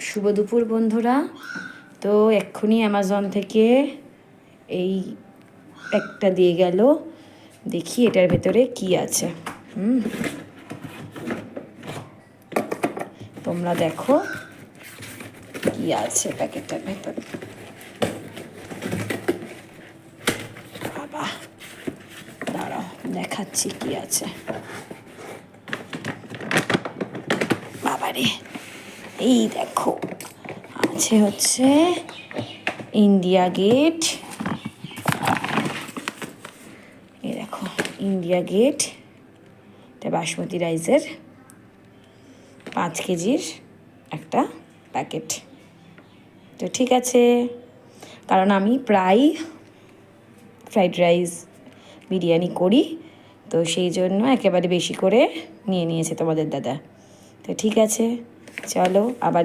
শুভ দুপুর বন্ধুরা। তো এক্ষুনি অ্যামাজন থেকে এই প্যাকটা দিয়ে গেল, দেখি এটার ভেতরে কি আছে। তোমরা দেখো কি আছে প্যাকেটটার ভেতরে। বাবা দাঁড়াও দেখাচ্ছি কি আছে। বাবারে এই দেখো আছে হচ্ছে ইন্ডিয়া গেট। এই দেখো ইন্ডিয়া গেট, এটা বাসমতি রাইসের 5 কেজির একটা প্যাকেট। তো ঠিক আছে, কারণ আমি প্রায় ফ্রাইড রাইস বিরিয়ানি করি, তো সেই জন্য একেবারে বেশি করে নিয়েছে তোমাদের দাদা। তো ঠিক আছে, চলো আবার